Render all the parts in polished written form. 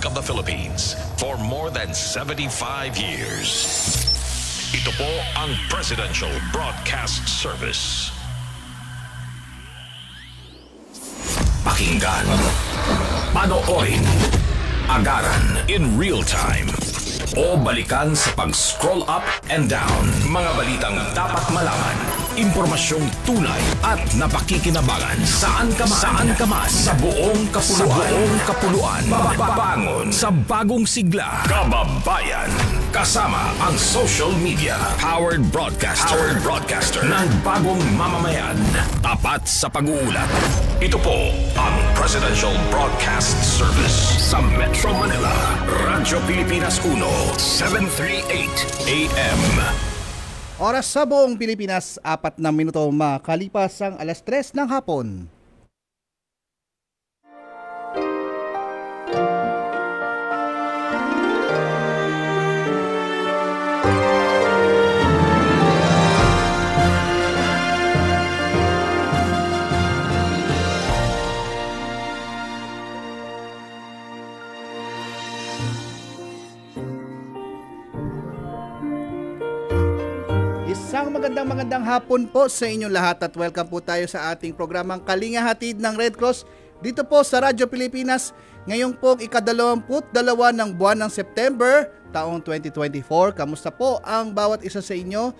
Republic of the Philippines for more than 75 years. Ito po ang Presidential Broadcast Service. Pakinggan, panoorin, agaran in real time, o balikan sa pag-scroll up and down. Mga balitang dapat malaman, impormasyong tunay at napakikinabangan. Saan ka man, sa buong kapuluan. Babangon sa bagong sigla. Kababayan, kasama ang social media. Powered broadcaster ng bagong mamamayan. Tapat sa pag-uulat. Ito po ang Presidential Broadcast Service sa Metro Manila, Radyo Pilipinas 1, 738 AM. Oras sa buong Pilipinas, 4 na minuto makalipas ang 3:00 ng hapon. Isang magandang hapon po sa inyong lahat at welcome po tayo sa ating programang Kalinga Hatid ng Red Cross dito po sa Radyo Pilipinas. Ngayong po ika-22 ng buwan ng September taong 2024. Kamusta po ang bawat isa sa inyo?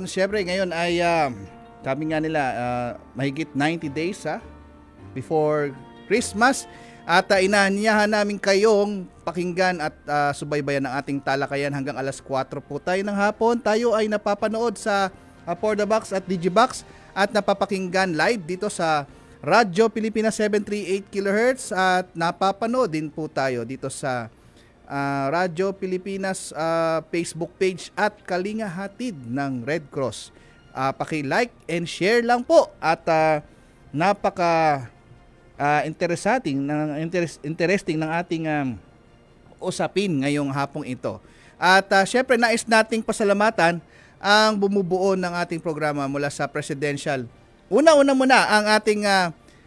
Siyempre ngayon ay kami nga nila mahigit 90 days before Christmas. At inaanyahan namin kayong pakinggan at subaybayan ng ating talakayan hanggang 4 po tayo ng hapon. Tayo ay napapanood sa For the Box at Digibox at napapakinggan live dito sa Radyo Pilipinas 738 kHz at napapanood din po tayo dito sa Radyo Pilipinas Facebook page at Kalinga Hatid ng Red Cross. Paki-like and share lang po at interesting ng ating usapin ngayong hapong ito. At syempre nais nating pasalamatan ang bumubuo ng ating programa mula sa Presidential. Una-una muna ang ating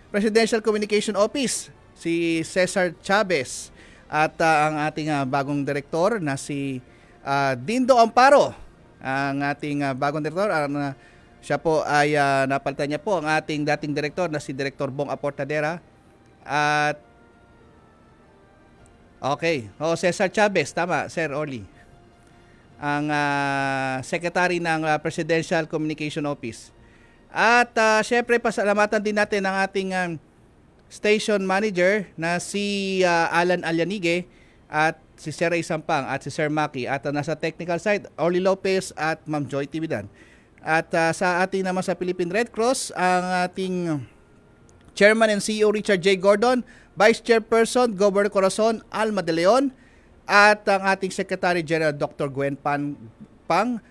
Presidential Communication Office, si Cesar Chavez, at ang ating bagong direktor na si Dindo Amparo, ang ating bagong direktor. Siya po ay napalitan niya po ang ating dating direktor na si Direktor Bong Aportadera. At okay, Cesar Chavez, tama, Sir Orly. Ang secretary ng Presidential Communication Office. At syempre pasalamatan din natin ang ating station manager na si Alan Alyanige at si Sir Ray Sampang at si Sir Maki. At nasa technical side, Orly Lopez at Ma'am Joy Tibidan. At sa ating naman sa Philippine Red Cross, ang ating Chairman and CEO Richard J. Gordon, Vice Chairperson Governor Corazon Alma de Leon, at ang ating Secretary General Dr. Gwen Pang,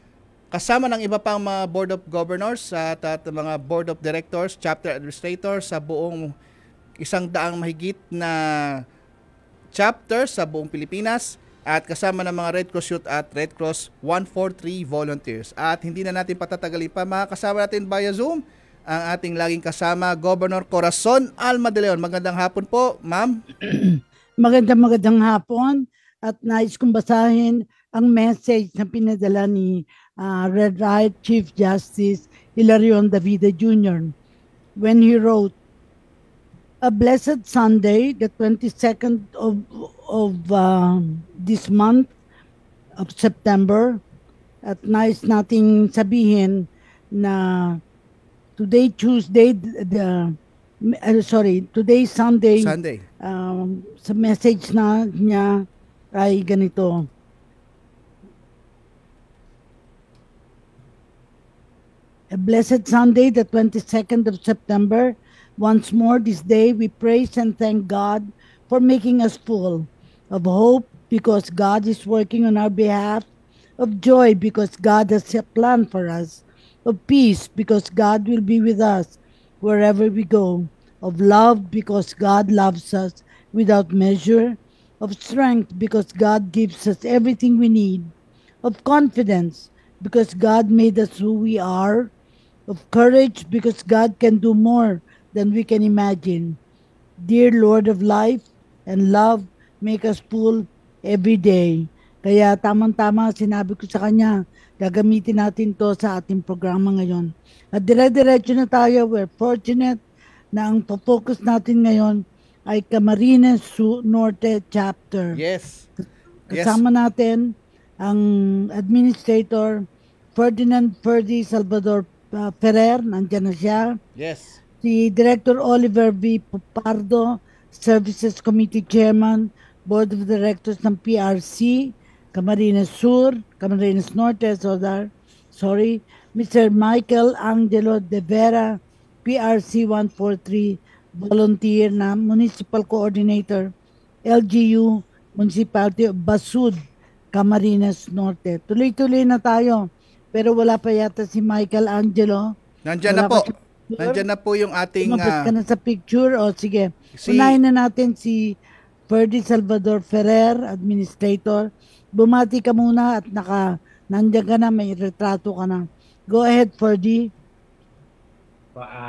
kasama ng iba pang mga Board of Governors at mga Board of Directors, Chapter Administrators sa buong 100 mahigit na chapter sa buong Pilipinas. At kasama ng mga Red Cross Youth at Red Cross 143 volunteers. At hindi na natin patatagalin pa, makakasama natin via Zoom ang ating laging kasama, Governor Corazon Alma de Leon. Magandang hapon po, ma'am. Magandang hapon at nais kong basahin ang message na pinadala ni Red Right Chief Justice Hilarion Davide Jr. when he wrote, "A blessed Sunday, the 22nd of this month of September, at nais nating sabihin na today Sunday. Sa message na niya ay ganito. A blessed Sunday, the 22nd of September. Once more this day we praise and thank God for making us full of hope because God is working on our behalf, of joy because God has a plan for us, of peace because God will be with us wherever we go, of love because God loves us without measure, of strength because God gives us everything we need, of confidence because God made us who we are, of courage because God can do more than we can imagine. Dear Lord of life and love, make us full every day. Kaya tamang-tama sinabi ko sa kanya, gagamitin natin to sa ating programa ngayon. At dire-diretso na tayo. We're fortunate na ang focus natin ngayon ay Camarines Norte Chapter. Yes. Yes. Kasama natin ang Administrator Ferdinand Ferdy Salvador Ferrer, nandiyan na siya. Yes. Si Director Oliver V. Pardo, Services Committee Chairman, Board of Directors ng PRC, Camarines Sur, Camarines Norte, sorry, Mr. Michael Angelo De Vera, PRC 143, volunteer na Municipal Coordinator, LGU, Municipality of Basud, Camarines Norte. Tuloy-tuloy na tayo, pero wala pa yata si Michael Angelo. Nandyan na po. Nandyan na po yung ating... Lumabas ka na sa picture. O sige, unahin na natin si Ferdy Salvador Ferrer, Administrator. Bumati ka muna at nandiyan ka na, may retrato ka na. Go ahead, Ferdy.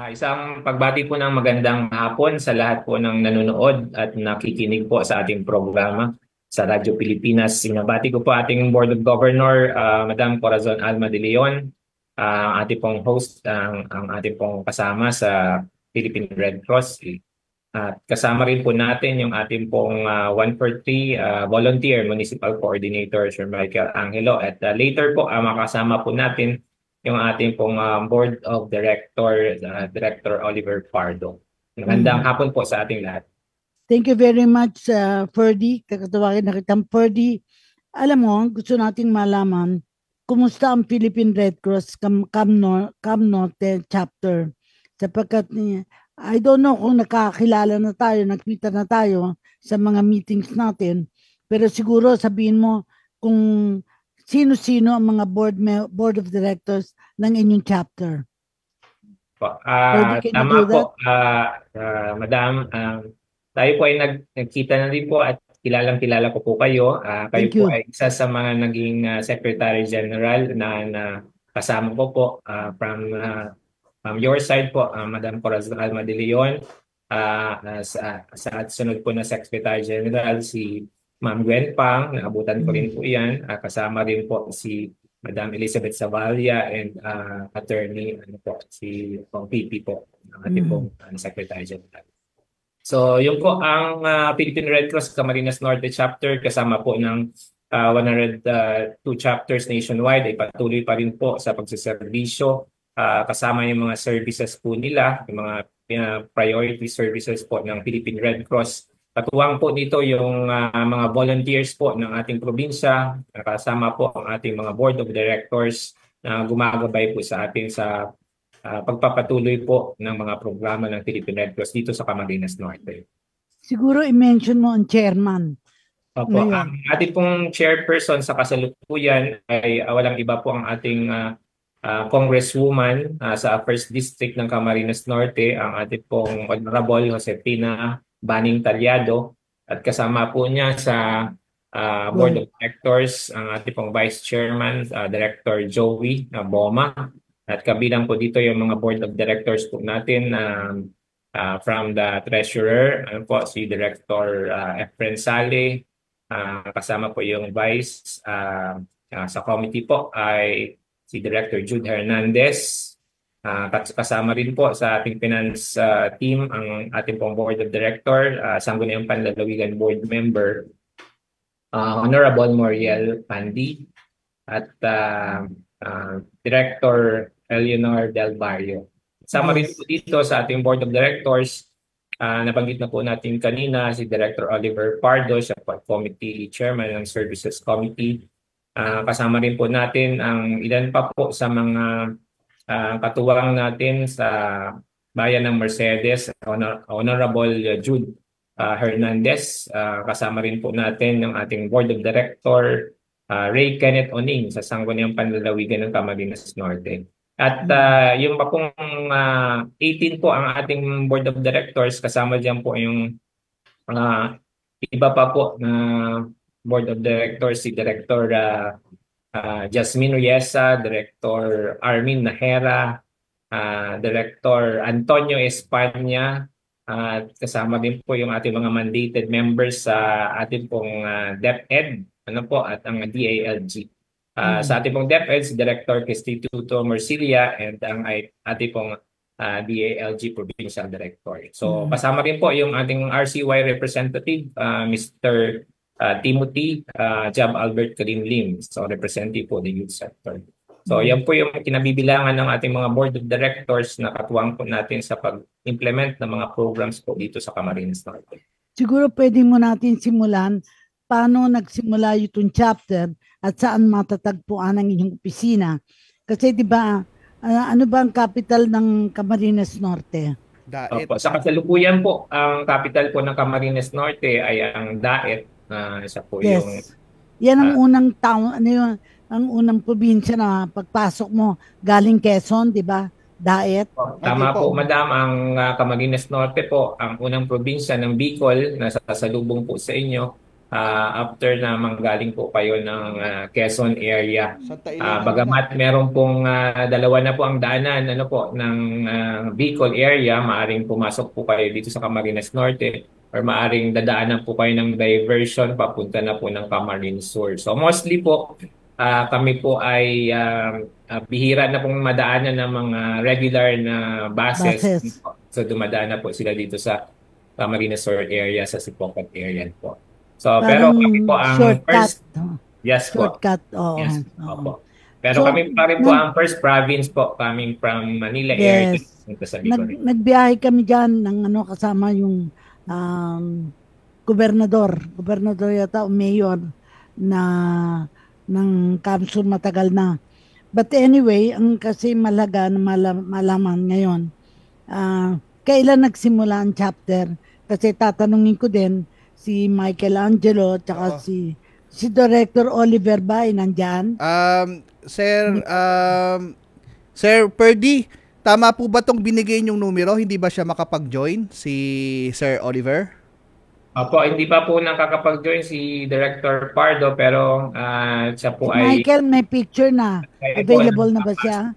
Isang pagbati po ng magandang hapon sa lahat po ng nanonood at nakikinig po sa ating programa sa Radyo Pilipinas. Sinabati ko po ating Board of Governor, Madam Corazon Alma de Leon, ating pong host, ang ating pong kasama sa Philippine Red Cross. At kasama rin po natin yung ating pong 143 volunteer municipal coordinator, Sir Michael Angelo. At later po, makasama po natin yung ating pong Board of Director, Director Oliver Pardo. Magandang hapon po sa ating lahat. Thank you very much, Ferdy. Kakatawagin na kitang Ferdy. Alam mo, gusto nating malaman, kumusta ang Philippine Red Cross Cam Norte Chapter? Sapagkat I don't know kung nakakilala na tayo, nakita na tayo sa mga meetings natin. Pero siguro sabihin mo kung sino-sino ang mga board of directors ng inyong chapter. Tama po, Madam. Tayo po ay nagkita na rin po at kilalang-kilala ko po kayo. Kayo po ay isa sa mga naging Secretary General na kasama ko po from your side po, Madam Corazon Alma de Leon. Sa sunod po na Secretary General, si Ma'am Gwen Pang, naabutan ko rin po yan. Kasama rin po si Madam Elizabeth Zavalla and Attorney si PP po, ang ating pong Secretary General. So, yung po ang Philippine Red Cross Camarines Norte Chapter, kasama po ng 102 chapters nationwide, ay patuloy pa rin po sa pagsaserbisyo. Kasama yung mga services po nila, yung mga priority services po ng Philippine Red Cross. Katuwang po nito yung mga volunteers po ng ating probinsya, kasama po ang ating mga board of directors na gumagabay po sa atin sa pagpapatuloy po ng mga programa ng Philippine Red Cross dito sa Camarines Norte. Siguro i-mention mo ang chairman. Opo, ang ating pong chairperson sa kasalukuyan ay walang iba po ang ating Congresswoman sa 1st District ng Camarines Norte, ang ating pong Honorable Josefina Baning Talyado, at kasama po niya sa Board of Directors ang ating pong Vice Chairman, Director Joey Boma, at kabilang po dito yung mga Board of Directors po natin from the Treasurer, po si Director Efren Sale, kasama po yung Vice sa committee po ay si Director Jude Hernandez. Kasama rin po sa ating finance team ang ating pong Board of Director, Sangguniang Panlalawigan Board Member, Honorable Moriel Pandi, at Director Eleanor Del Barrio. Kasama rin po dito sa ating Board of Directors, nabanggit na po natin kanina, si Director Oliver Pardo, siya po Committee Chairman ng Services Committee. Kasama rin po natin ang ilan pa po sa mga katuwang natin sa bayan ng Mercedes, Honorable Jude Hernandez. Kasama rin po natin ang ating Board of Director, Ray Kenneth Oning sa Sangguniang Panlalawigan ng Camarines Norte. At yung pa pong 18 po ang ating Board of Directors, kasama dyan po yung iba pa po na Board of Directors, si Director Jasmine Riesa, Director Armin Nahera, Director Antonio Espanya, At kasama din po yung ating mga mandated members sa ating pong DepEd at ang DALG. Sa ating pong DepEd, si Director Cristi Tuto Morcilla and ang ating pong DALG Provincial Director. So kasama rin po yung ating RCY representative, Mr. Timothy Jab Albert Kalimlim, so representative po the youth sector. So yan po yung kinabibilangan ng ating mga board of directors na katuwang po natin sa pag-implement ng mga programs po dito sa Camarines Norte. Siguro pwede mo natin simulan paano nagsimula itong chapter at saan matatagpuan ang inyong opisina. Kasi di ba, ano ba ang capital ng Camarines Norte? Daet. Opo, sa kasalukuyan po, ang capital po ng Camarines Norte ay ang Daet. Isa po Yes. yung Yan ang unang town, ano yun, ang unang probinsya na pagpasok mo galing Quezon, di ba? Daet. Tama Hindi po, po. Madam, ang Camarines Norte po, ang unang probinsya ng Bicol na sasalubong po sa inyo after na manggaling po kayo ng Quezon area. Santa Elena. Bagamat meron pong dalawa na po ang daanan ng Bicol area, maaring pumasok po kayo dito sa Camarines Norte or maaring dadaanan po kayo ng diversion papunta na po ng Camarines Sur. So mostly po, kami po ay bihira na pong madaanan ng mga regular na buses. So dumadaan na po sila dito sa Camarines Sur area, sa Sipokat area po. So pero kami po ang shortcut. Yes po. Shortcut, oo. Yes, Oo. opo. Pero kami pa rin po ang first province po coming from Manila area to sa Bicol. Nagbiyahe kami dyan ng kasama yung gobernador yata o mayor na ng Kamsur matagal na. But anyway, ang kasi malaga na malaman ngayon, kailan nagsimula ang chapter? Kasi tatanungin ko din si Michael Angelo at si Director Oliver ba ay nandyan? Sir Perdy, tama po ba tong binigay niyong numero? Hindi ba siya makapag-join si Sir Oliver? Opo, hindi pa po nakakapag-join si Director Pardo pero siya po ay Michael, may picture na. Available na ba siya?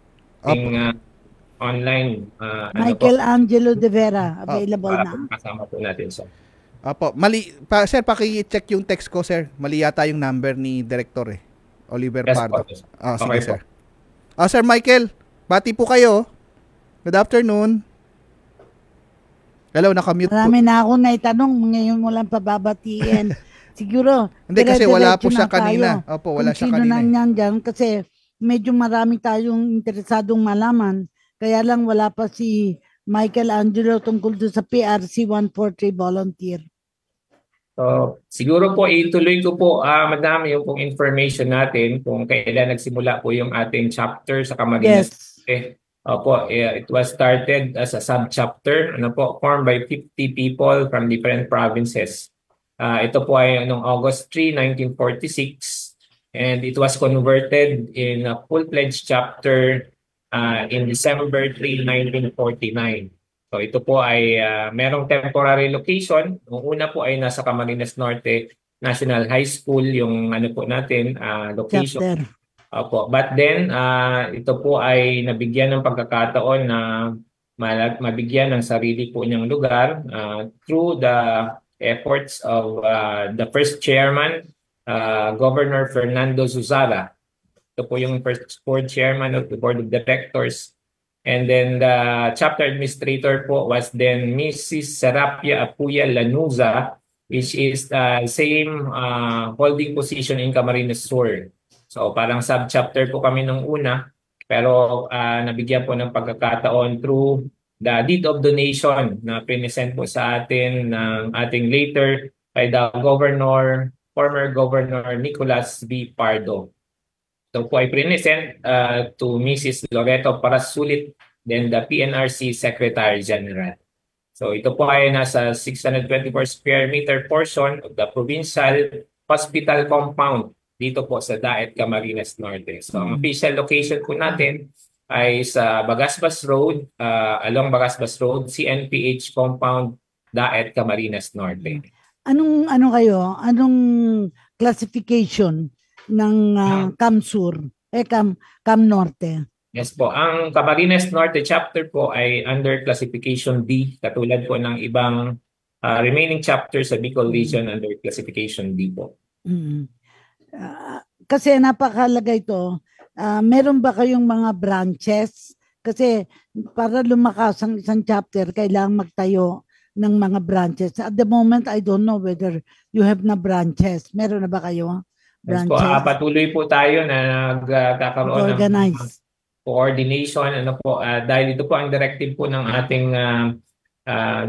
Online. Michael Angelo de Vera, available na. Kasama po natin siya. Apo, sir, paki-check yung text ko, sir. Mali yata yung number ni Director Oliver Yes, Pardo. po. Sige, Okay, sir. Sir Michael, bati po kayo. Good afternoon. Hello, nakamute po. Marami na ako naitanong, ngayon mo lang pababatiin. Siguro, Hindi kasi wala po siya na tayo. kanina. Opo, wala siya Kung sino kanina. nang dyan, kasi medyo marami tayong interesadong malaman. Kaya lang wala pa si Michael Angelo tungkol doon sa PRC 143 volunteer. So, siguro po ituloy ko po, Madam, yung pong information natin kung kailan nagsimula po yung ating chapter sa Camarines. Yes. Opo, it was started as a sub-chapter, formed by 50 people from different provinces. Ito po ay noong August 3, 1946, and it was converted in a full-fledged chapter in December 3, 1949. So ito po ay merong temporary location. Noong una po ay nasa Camarines Norte National High School yung po natin location. Chapter. Opo. But then ito po ay nabigyan ng pagkakataon na mabigyan ng sarili po niyang lugar through the efforts of the first chairman, Governor Fernando Zuzara. Ito po yung first board chairman of the board of directors. And then the chapter administrator po was then Mrs. Serapia Apuya Lanuza, which is the same holding position in Camarines Sur. So parang sub-chapter po kami nung una, pero nabigyan po ng pagkakataon through the deed of donation na present po sa atin ng ating later by the former Governor Nicolas V. Pardo. Ito po ay present to Mrs. Loreto Parasulit, then the PNRC Secretary General. So ito po ay nasa 624 square meter portion of the provincial hospital compound dito po sa Daet, Camarines Norte. So ang official location po natin ay sa Bagasbas Road, along Bagasbas Road, CNPH compound, Daet, Camarines Norte. Anong classification ng Camsur, Cam Norte? Yes po. Ang Camarines Norte chapter po ay under classification D, katulad po ng ibang remaining chapters sa Bicol Region under classification D po. Mm. Kasi napakahalaga ito. Meron ba kayong mga branches? Kasi para lumakas ang isang chapter, kailangan magtayo ng mga branches. At the moment, I don't know whether you have na branches. Meron na ba kayo? Yes po. Branches? Patuloy po tayo na nagkakaroon ng Organize. coordination. Dahil ito po ang directive po ng ating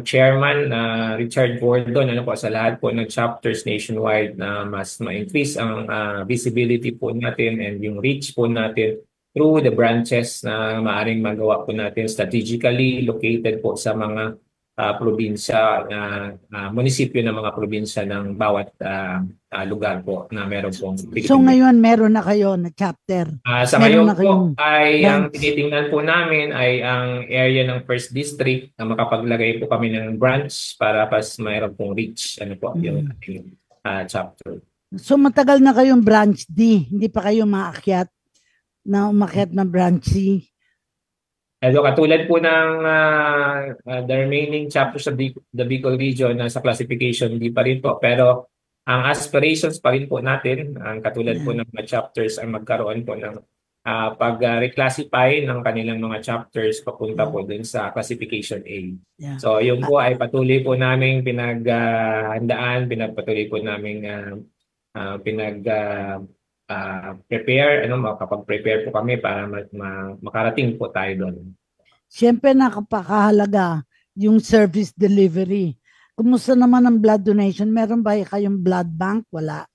chairman, Richard Gordon, sa lahat po ng chapters nationwide na mas ma-increase ang visibility po natin and yung reach po natin through the branches na maaaring magawa po natin strategically located po sa mga probinsya, munisipyo ng mga probinsya ng bawat lugar po na meron pong So ngayon meron na kayo na chapter? Sa Meron ngayon na po kayong ay ang branch? tinitingnan po namin ay ang area ng first district na makapaglagay po kami ng branch para pas mayroon pong reach yung ating chapter. So matagal na kayong branch D, hindi pa kayo maakyat na umakyat na branch C? Katulad po ng the remaining chapters of the Bicol region na sa classification D pa rin po, pero ang aspirations pa rin po natin, ang katulad po ng mga chapters ang magkaroon po ng pag-reclassify ng kanilang mga chapters papunta po dun sa classification A. Yeah. So yung po ay patuloy po naming pinaghandaan, patuloy po naming prepare, makapag-prepare po kami para makarating po tayo doon. Siyempre nakapakahalaga yung service delivery. Kumusta naman ang blood donation? Meron ba kayong blood bank? Wala.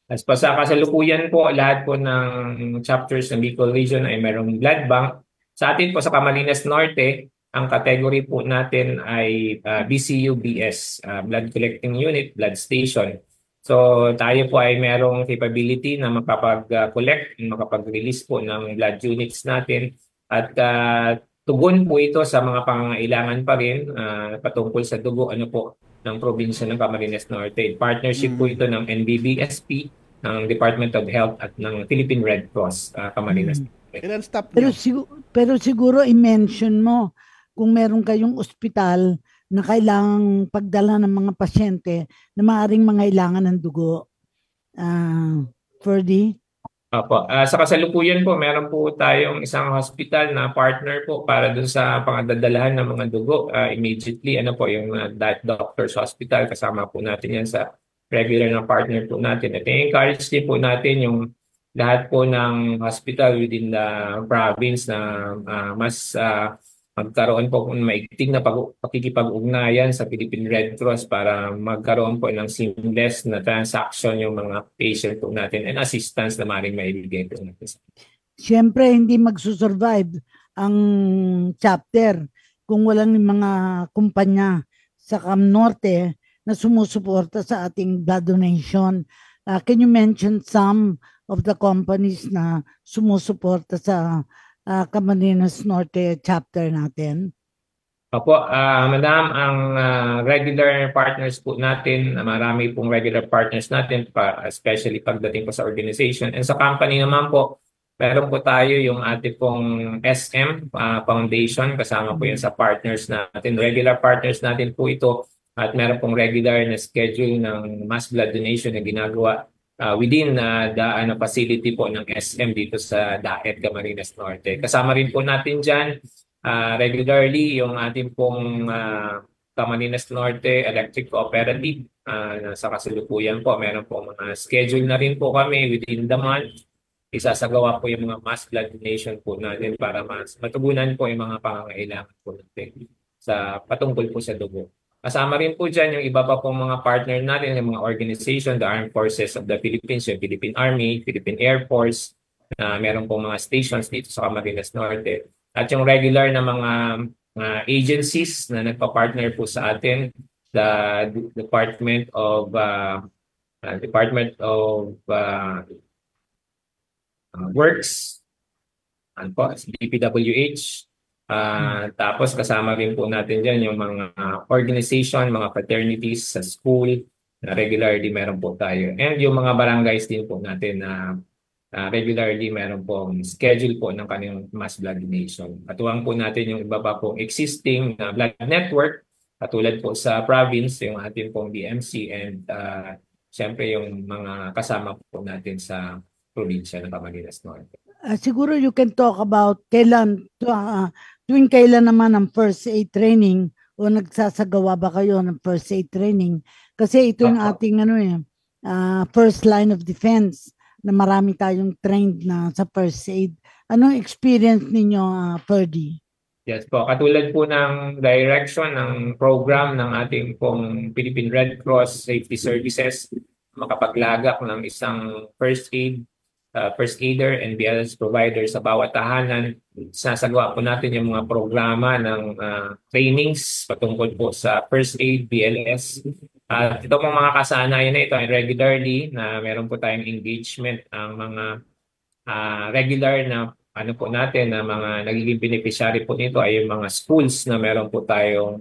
As pa sa kasalukuyan po, lahat po ng chapters ng Bicol Region ay merong blood bank. Sa atin po sa Camarines Norte, ang category po natin ay BCU-BS, Blood Collecting Unit, Blood Station. So tayo po ay merong capability na makapag-collect, makapag-release po ng blood units natin at tugon po ito sa mga pangangailangan pa rin patungkol sa dugo ng probinsya ng Camarines Norte. Partnership po ito ng NBBSP, ng Department of Health at ng Philippine Red Cross Camarines Norte. Ilan stop Pero siguro i-mention mo kung meron kayong ospital na kailangang pagdala ng mga pasyente na maaaring mangailangan ng dugo. Ferdy? Opo. Sa kasalukuyan po, meron po tayong isang hospital na partner po para dun sa pangadadalahan ng mga dugo. Immediately, yung Doctors Hospital, kasama po natin yan sa regular na partner po natin. At i-encourage din po natin yung lahat po ng hospital within the province na mas magkaroon po ng maigting na pakikipag-ugnayan sa Philippine Red Cross para magkaroon po ng seamless na transaction yung mga patient po natin and assistance na maaaring maibigay po natin. Siyempre, hindi magsusurvive ang chapter kung walang mga kumpanya sa Cam Norte na sumusuporta sa ating blood donation. Can you mention some of the companies na sumusuporta sa Camarines Norte chapter natin? Opo, Madam, ang regular partners po natin, marami pong regular partners natin, especially pagdating po sa organization. And sa company naman po, meron po tayo yung ating pong SM Foundation, kasama po yan sa partners natin. Regular partners natin po ito at meron pong regular na schedule ng mass blood donation na ginagawa within the facility po ng SM dito sa DAET Camarines Norte. Kasama rin po natin dyan regularly yung ating pong Camarines Norte Electric Cooperative. Sa kasalukuyan po, meron po mga schedule na rin po kami within the month. Isasagawa po yung mga mass blood donation po natin para mas matugunan po yung mga pangangailangan po natin sa patungkol po sa dugo. Kasama rin po dyan yung iba pa pong mga partner natin, yung mga organization, the Armed Forces of the Philippines, yung Philippine Army, Philippine Air Force, meron pong mga stations dito sa Camarines Norte. At yung regular na mga agencies na nagpa-partner po sa atin, the Department of Works, DPWH, tapos kasama rin po natin dyan yung mga organization, mga fraternities sa school na regularly meron po tayo. And yung mga barangays din po natin na regularly meron pong schedule po ng kanilang mass blood donation. Katuwang po natin yung iba pa pong existing na blood network, katulad po sa province, yung ating pong BMC, and siyempre yung mga kasama po natin sa probinsya ng Camarines Norte. Siguro you can talk about tuwing kailan naman ang first aid training o nagsasagawa ba kayo ng first aid training? Kasi ito yung ating first line of defense na marami tayong trained na sa first aid. Anong experience ninyo, Ferdy? Yes po, katulad po ng direction ng program ng ating pong Philippine Red Cross Safety Services, makapaglagak ng isang first aider and BLS provider sa bawat tahanan. Sinasagawa po natin yung mga programa ng trainings patungkol po sa first aid, BLS. At ito pong mga kasanayan na ito ay regularly na meron po tayong engagement ang mga regular na po natin na mga nagiging beneficiary po nito ay yung mga schools na meron po tayong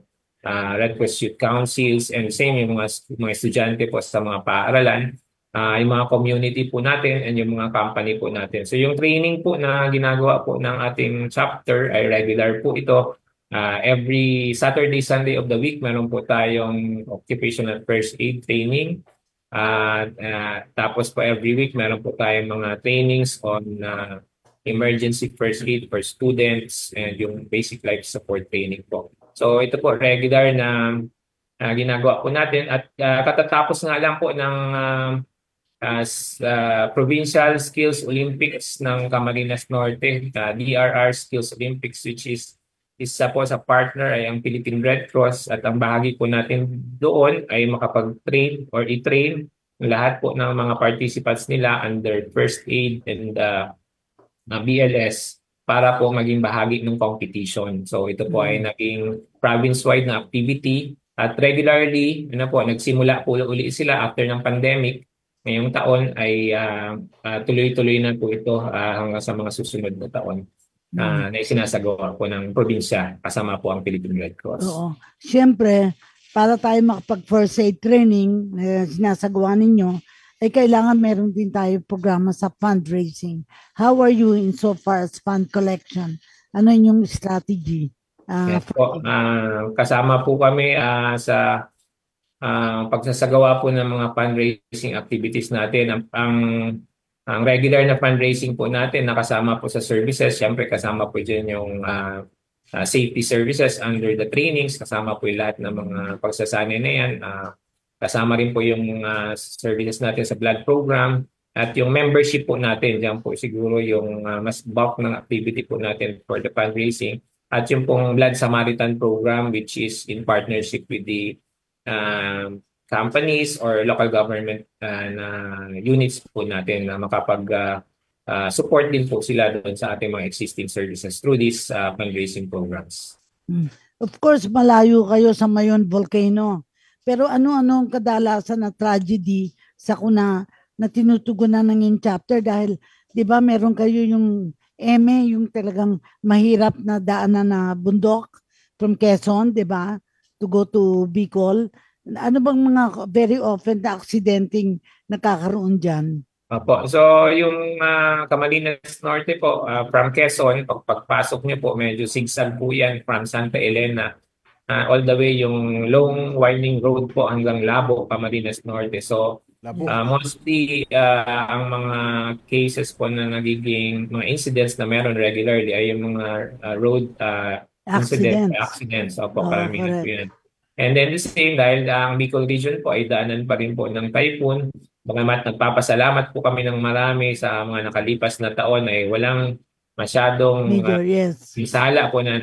Red Cross Youth Councils, and same yung mga estudyante po sa mga paaralan. Yung mga community po natin and yung mga company po natin. So yung training po na ginagawa po ng ating chapter ay regular po ito. Every Saturday, Sunday of the week, meron po tayong occupational first aid training. Tapos po every week, meron po tayong mga trainings on emergency first aid for students and yung basic life support training po. So ito po regular na ginagawa po natin. At katatapos nga lang po ng Provincial Skills Olympics ng Camarines Norte, DRR Skills Olympics, which is isa po sa partner ay ang Philippine Red Cross, at ang bahagi po natin doon ay makapag-train or i-train lahat po ng mga participants nila under first aid and BLS para po maging bahagi ng competition. So ito po ay naging province-wide na activity, at regularly nagsimula po uli sila after ng pandemic. Ngayong taon ay tuloy-tuloy na po ito hanggang sa mga susunod na taon na isinasagawa po ng probinsya kasama po ang Philippine Red Cross. Oo. Siyempre, para tayo makapag-first aid training na sinasagawa ninyo, ay kailangan meron din tayo programa sa fundraising. How are you in so far as fund collection? Ano yung strategy? Yes po. Kasama po kami sa pagsasagawa po ng mga fundraising activities natin. Ang regular na fundraising po natin nakasama po sa services. Siyempre kasama po dyan yung safety services under the trainings. Kasama po yung lahat ng mga pagsasanay na yan. Kasama rin po yung services natin sa blood program. At yung membership po natin, dyan po siguro yung mas bulk ng activity po natin for the fundraising. At yung pong Blood Samaritan program, which is in partnership with the companies or local government na units po natin na makapag-support din po sila doon sa ating mga existing services through these fundraising programs. Of course, malayo kayo sa Mayon Volcano. Pero ano-ano ang kadalasan na tragedy sa kuna na tinutugunan ng yung chapter? Dahil, di ba, meron kayo yung yung talagang mahirap na daanan na bundok from Quezon, di ba? To go to Bicol. Ano bang mga very often na aksidenteng nakakaroon dyan? Opo. So yung Camarines Norte po, from Quezon, pagpasok niyo po, medyo sigsag po yan from Santa Elena. All the way yung long winding road po hanggang Labo, Camarines Norte. So mostly ang mga cases po na nagiging mga incidents na meron regularly ay yung mga road accidents. Opo, karamihan po yan. And then the same, dahil ang Bicol region po ay daanan pa rin po ng typhoon. Bagamat nagpapasalamat po kami ng marami sa mga nakalipas na taon ay walang masyadong misala po na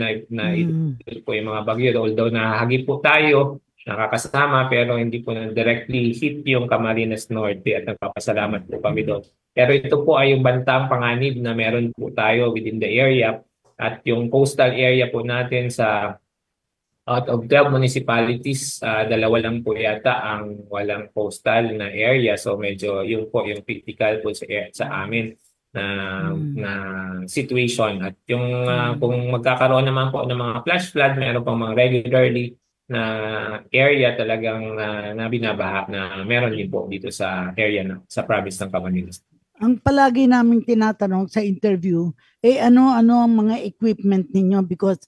po yung mga bagyo. Although nahagi po tayo, nakakasama, pero hindi po na directly hit yung Camarines Norte, at nagpapasalamat po kami doon. Pero ito po ay yung bantang panganib na meron po tayo within the area, at yung coastal area po natin sa out of 12 municipalities, dalawa lang po yata ang walang coastal na area. So medyo yun po yung critical po sa amin na situation. At yung kung magkakaroon naman po ng mga flash flood, meron pang mga regularly na area talagang na binabaha na meron din po dito sa area sa province ng Camarines. ang palagi naming tinatanong sa interview, ano-ano ang mga equipment ninyo because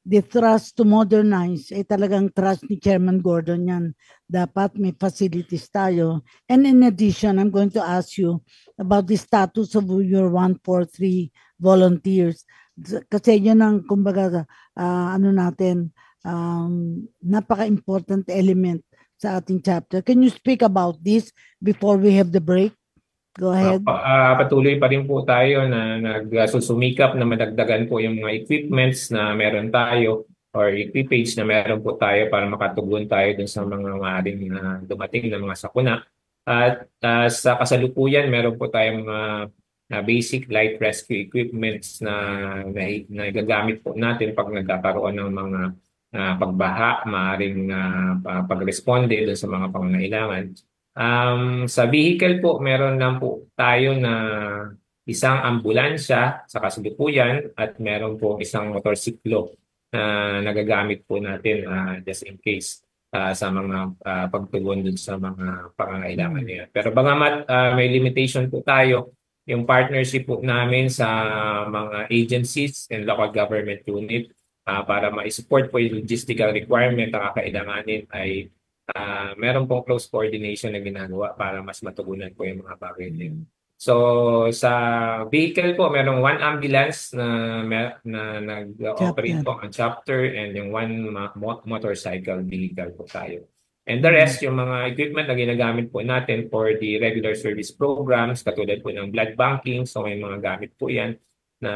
the thrust to modernize, talagang trust ni Chairman Gordon yan. Dapat may facilities tayo. And in addition, I'm going to ask you about the status of your 143 volunteers. Kasi yun ang, kumbaga, napaka-important element sa ating chapter. Can you speak about this before we have the break? Go ahead. Patuloy pa rin po tayo na nagsusumikap na madagdagan po yung mga equipments na meron tayo or equipage na meron po tayo para makatugon tayo dun sa mga maaaring dumating na mga sakuna. At sa kasalukuyan, meron po tayong mga basic light rescue equipments na gagamit po natin pag nagkakaroon ng mga pagbaha, maaaring pagresponde dun sa mga pangangailangan. Sa vehicle po, meron lang po tayo na isang ambulansya sa kasalukuyan at meron po isang motorsiklo na nagagamit po natin just in case sa mga pagtugon dun sa mga pangangailangan niya. Pero bagamat may limitation po tayo, yung partnership po namin sa mga agencies and local government unit para ma-support po yung logistical requirement na kakailanganin ay meron pong close coordination na ginagawa para mas matugunan po yung mga bagay niyo. So sa vehicle po, merong 1 ambulance na nag-operate po ang chapter and yung 1 motorcycle vehicle po tayo. And the rest, yung mga equipment na ginagamit po natin for the regular service programs, katulad po ng blood banking. So may mga gamit po yan na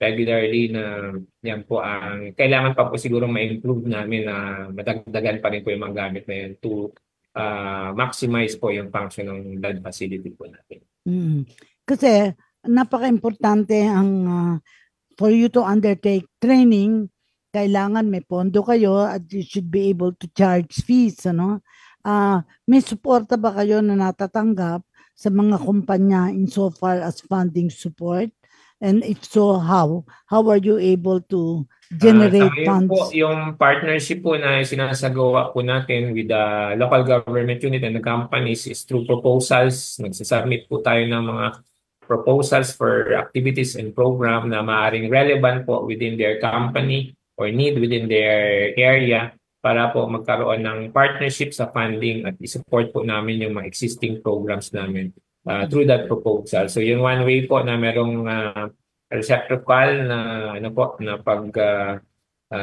regularly na yan po ang kailangan pa po siguro ma-improve namin na madagdagan pa rin po yung mga gamit na yan to maximize po yung function ng blood facility po natin. Kasi napaka-importante ang for you to undertake training, kailangan may pondo kayo at you should be able to charge fees. May suporta ba kayo na natatanggap sa mga kumpanya insofar as funding support? And if so, how? How are you able to generate funds? Po, yung partnership po na sinasagawa po natin with the local government unit and the companies is through proposals. Nagsasubmit po tayo ng mga proposals for activities and program na maaaring relevant po within their company or need within their area para po magkaroon ng partnership sa funding at i-support po namin yung mga existing programs namin through that proposal. So yung one way po na merong reciprocal na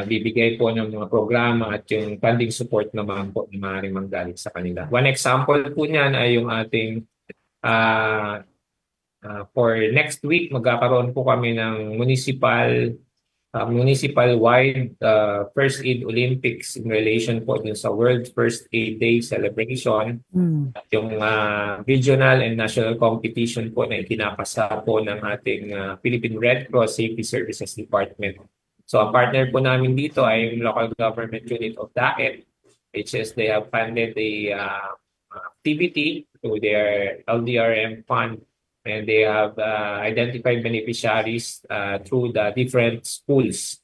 bibigay po ng mga programa at yung funding support naman po na maaaring manggaling sa kanila. One example po niyan ay yung ating for next week magkakaroon po kami ng municipal-wide First Aid Olympics in relation po din sa World First Aid Day celebration. At yung regional and national competition po na ikinapasa po ng ating Philippine Red Cross Safety Services Department. So ang partner po namin dito ay yung local government unit of DAET, which is they have funded the activity through their LDRM fund. And they have identified beneficiaries through the different schools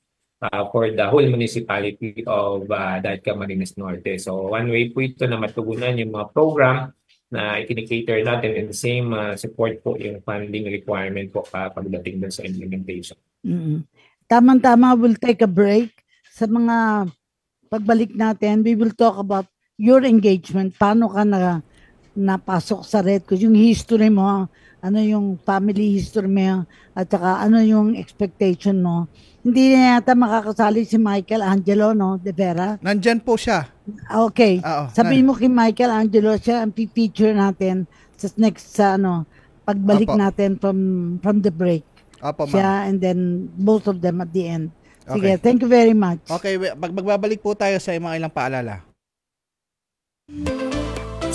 for the whole municipality of Daet Camarines Norte. So one way po ito na matugunan yung mga program na ikinikater natin and the same support po yung funding requirement po pagdating dun sa implementation. Tama-tama, we'll take a break. Sa mga pagbalik natin, we will talk about your engagement. Paano ka napasok sa Red Cross, yung history mo, ano yung family history mo, at saka ano yung expectation mo. Hindi na yata makakasali si Michael Angelo, no, De Vera? Nandyan po siya. Okay. Sabihin mo kay Michael Angelo, siya ang feature natin sa next, pagbalik natin from the break. Opo, siya and then both of them at the end. Sige, thank you very much. Okay, magbabalik po tayo sa mga ilang paalala.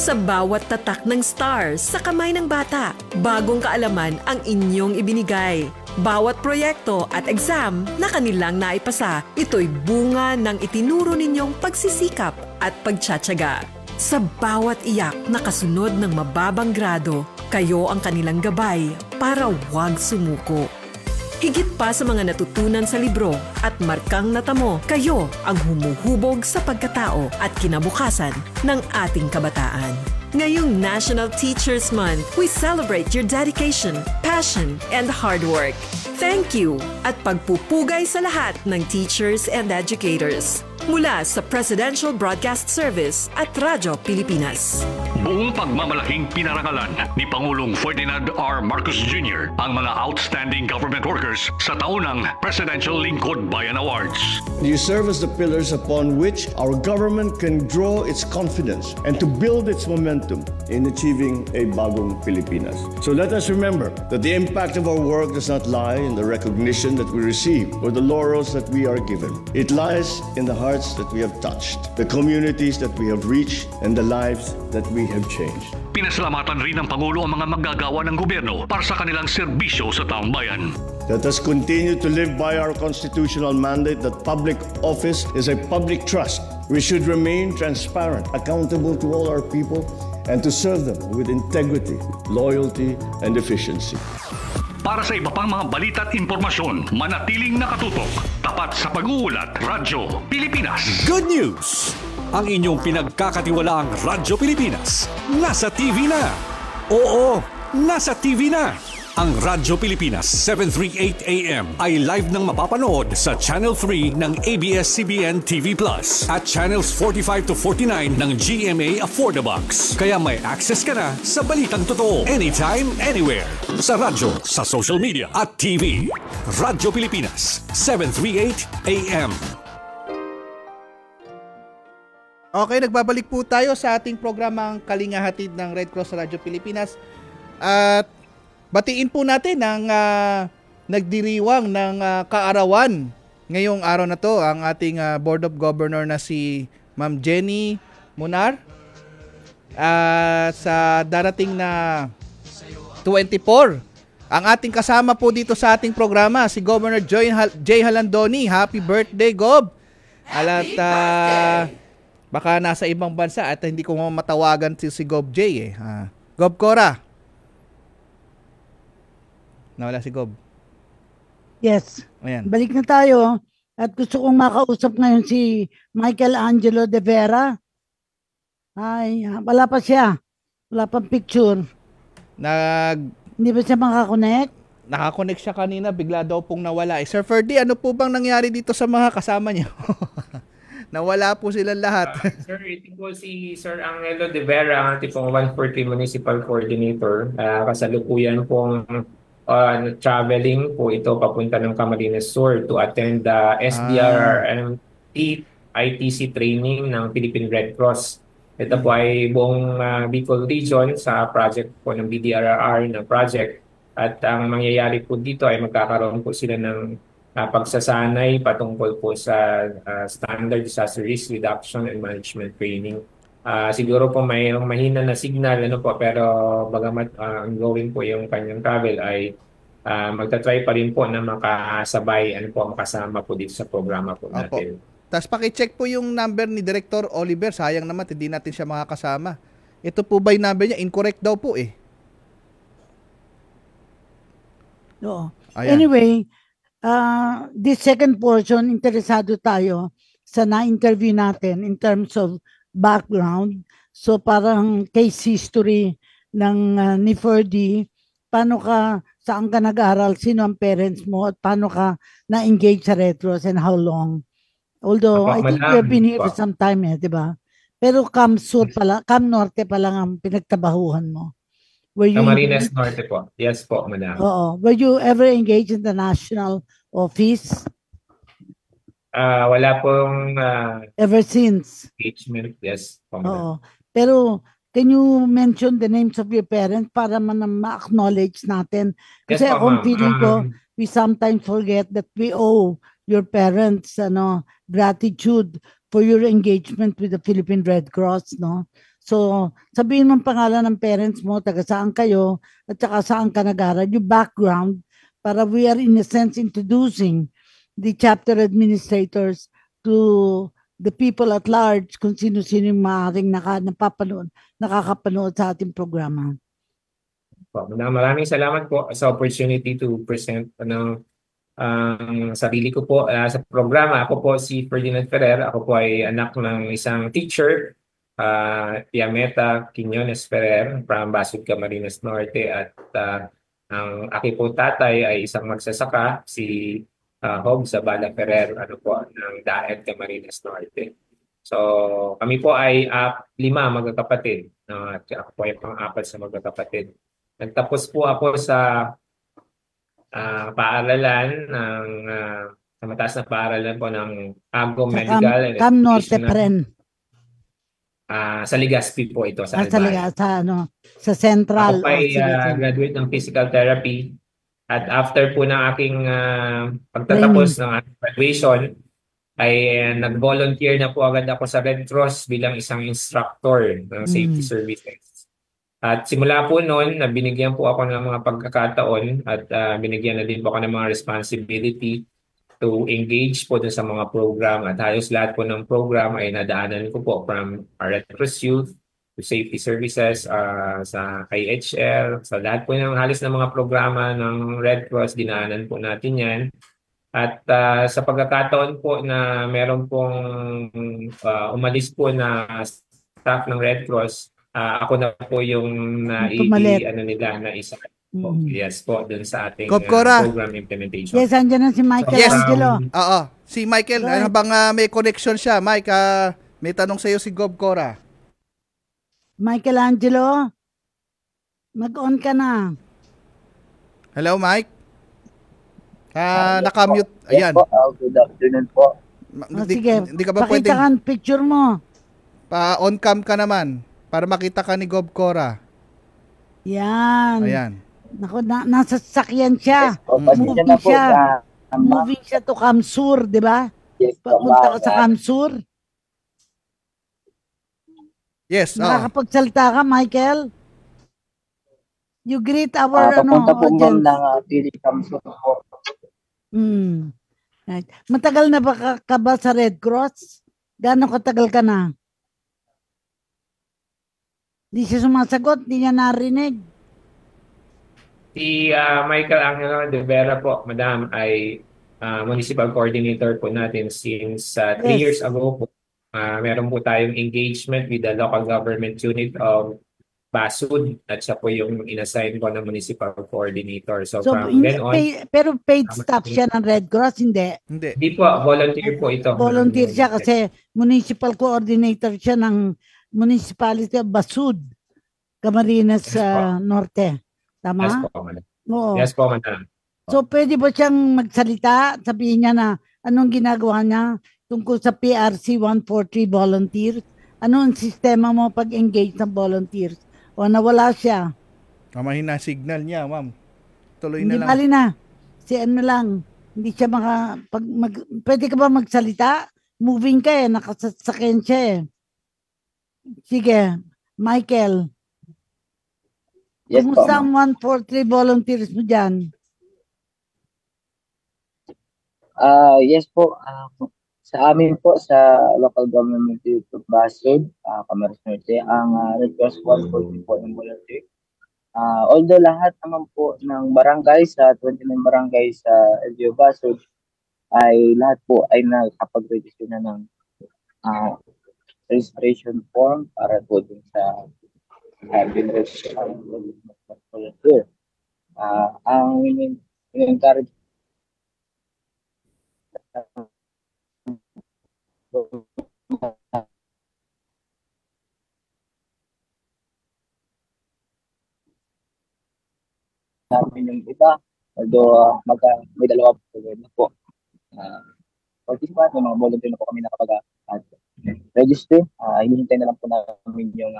Sa bawat tatak ng stars sa kamay ng bata, bagong kaalaman ang inyong ibinigay. Bawat proyekto at exam na kanilang naipasa, ito'y bunga ng itinuro ninyong pagsisikap at pagtsatsaga. Sa bawat iyak na kasunod ng mababang grado, kayo ang kanilang gabay para huwag sumuko. Higit pa sa mga natutunan sa libro at markang natamo, kayo ang humuhubog sa pagkatao at kinabukasan ng ating kabataan. Ngayong National Teachers Month, we celebrate your dedication, passion, and hard work. Thank you at pagpupugay sa lahat ng teachers and educators. Mula sa Presidential Broadcast Service at Radyo Pilipinas. Buong pagmamalaking pinarangalan ni Pangulong Ferdinand R. Marcos Jr. ang mga outstanding government workers sa taunang Presidential Lingkod Bayan Awards. You serve as the pillars upon which our government can draw its confidence and to build its momentum in achieving a bagong Pilipinas. So let us remember that the impact of our work does not lie in the recognition that we receive or the laurels that we are given. It lies in the hearts that we have touched, the communities that we have reached, and the lives that we have changed. Pinasalamatan rin ng Pangulo ang mga manggagawa ng gobyerno para sa kanilang serbisyo sa taong bayan. Let us continue to live by our constitutional mandate that public office is a public trust. We should remain transparent, accountable to all our people, and to serve them with integrity, loyalty, and efficiency. Para sa iba pang mga balita at impormasyon, manatiling nakatutok. Tapat sa pag-uulat, Radyo Pilipinas. Good news! Ang inyong pinagkakatiwalaang Radyo Pilipinas nasa TV na. Oo, nasa TV na. Ang Radyo Pilipinas 738 AM ay live nang mapapanood sa Channel 3 ng ABS-CBN TV Plus at Channels 45 to 49 ng GMA Affordabox. Kaya may access ka na sa balitang totoo anytime, anywhere. Sa radyo, sa social media at TV. Radyo Pilipinas 738 AM. Okay, nagbabalik po tayo sa ating programang Kalingahatid ng Red Cross Radyo Pilipinas. At batiin po natin ang nagdiriwang ng kaarawan ngayong araw na to, ang ating Board of Governor na si Ma'am Jenny Munar. Sa darating na 24, ang ating kasama po dito sa ating programa, si Governor Jay Halandoni. Happy birthday, Gob! At baka nasa ibang bansa at hindi ko matawagan si Gob Jay eh. Gob Cora. Nawala si Gob. Yes. Ayan. Balik na tayo. At gusto kong makausap ngayon si Michael Angelo de Vera. Ay, wala pa siya. Wala pang picture. Hindi ba siya makakonect? Nakakonect siya kanina, bigla daw pong nawala. Sir Ferdy, ano po bang nangyari dito sa mga kasama niyo? Nawala po silang lahat. Sir, ito po si Sir Angelo de Vera, ang ating pong 140 Municipal Coordinator. Kasalukuyan pong traveling po ito papunta ng Camarines Sur to attend the SDRRMT ITC training ng Philippine Red Cross. Ito po ay buong Bicol Region sa project po ng BDRRR na project. At ang mangyayari po dito ay magkakaroon po sila ng pagsasanay patungkol po sa standard disaster risk reduction and management training. Siguro po may mahina na signal pero bagamat ongoing po yung kanyang travel ay magta-try pa rin po na makasabay makasama po dito sa programa po natin. Tapos paki-check po yung number ni Director Oliver. Sayang naman hindi natin siya makakasama. Ito po ba yung number niya? Incorrect daw po eh. Oo. Ayan. Anyway, this second portion, interesado tayo sa na-interview natin in terms of background. So parang case history ng ni Ferdy, saan ka nag-aral, sino ang parents mo, at paano ka na-engage sa Red Cross and how long. Although I think you have been here for some time di ba? Pero Cam Norte pa lang ang pinagtabahuhan mo. Camarines Norte po. Yes po, madam. Oo. Were you ever engaged in the national office? Wala pong ever since engagement. Yes po, madam. Pero can you mention the names of your parents para ma-acknowledge natin? Kasi yes, akong feeling ko, we sometimes forget that we owe your parents gratitude for your engagement with the Philippine Red Cross, no? So, sabihin mong pangalan ng parents mo, taga saan kayo, at saka saan ka nag-aral, yung background, para we are in a sense introducing the chapter administrators to the people at large, kung sino-sino yung maaaring nakakapanood sa ating programa. Maraming salamat po sa opportunity to present sarili ko po sa programa. Ako po si Ferdinand Ferrer. Ako po ay anak ng isang teacher Yameta Quiñones Ferrer from Basud, Camarines Norte, at ang aking po tatay ay isang magsasaka, si Hob Zabala Ferrer, ng Daet, Camarines Norte. So kami po ay 5 magkakapatid. At ako po ay pang-4 sa magkakapatid. Nagtapos po ako sa paaralan sa mataas na paaralan po ng Agom Medical and Cam Norte Educational. Pren. Sa Legazpi po ito, sa Albay. Sa Central. Ako ay graduate ng physical therapy. At after po ng aking pagtatapos ng aking graduation, ay nag-volunteer na po agad ako sa Red Cross bilang isang instructor ng safety services. At simula po noon, binigyan po ako ng mga pagkakataon at binigyan na din po ako ng mga responsibility to engage po dun sa mga program. At halos lahat po ng program ay nadaanan ko po from Red Cross Youth to Safety Services, sa IHL, sa lahat po ng halos ng mga programa ng Red Cross, dinaanan po natin yan. At sa pagkakataon po na meron pong umalis po na staff ng Red Cross, ako na po yung isa. Yes po, dun sa ating program implementation. Yes, andyan na si Michael Angelo. Oo, si Michael, habang may connection siya, Mike, may tanong sa iyo si Gob Cora. Michael Angelo, mag-on ka na. Hello, Mike? Nakamute. Ayan. Good afternoon po. Sige, hindi ka ba pakita ka picture mo. On cam ka naman para makita ka ni Gob Cora. Yan. Ayan. Naku, nasa sasakyan siya. Yes, Moving siya. Moving siya to Kamsur, di ba? Yes, papunta ka sa Kamsur. Yes. Nakakapagsalita ka, Michael? You greet our papunta po audience. ng Pili Kamsur po. Right. Matagal na ba ka ba sa Red Cross? Gaano katagal ka na? Di siya sumasagot, di niya narinig. Si Michael Angelo de Vera po, Madam, ay municipal coordinator po natin since 3 years ago po. Meron po tayong engagement with the local government unit of Basud at siya po yung inassign ko ng municipal coordinator. So from then on... Pero paid staff siya ng Red Cross, hindi? Hindi po, volunteer po ito. Volunteer siya kasi municipal coordinator siya ng municipality of Basud, Camarines Norte. Tama? Yes po, Madam. Oo. Yes po, Madam. So pwede ba siyang magsalita? Sabihin niya na anong ginagawa niya tungkol sa PRC 143 volunteers? Ano ang sistema mo pag-engage ng volunteers? O nawala siya? Mahina signal niya, ma'am. Tuloy Hindi na lang. bali na. Si ano lang. Hindi siya pwede ka ba magsalita? Moving ka nakasasakyan siya Sige, Michael. Yes, kumusta ang 143 volunteers mo dyan? Yes po. Sa amin po, sa local government unit of Basud, Camarines Norte, ang Red Cross 140 po ng volunteer. Although lahat naman po ng barangay, sa 29 barangay sa LGU Basud, ay lahat po ay nakapag-register na ng registration form para po din sa binregister ng volunteer. Ang in-encourage namin yung iba, although may dalawa po na po. Participant, yung mga volunteer na po kami nakapag-register. Hinihintay na lang po namin yung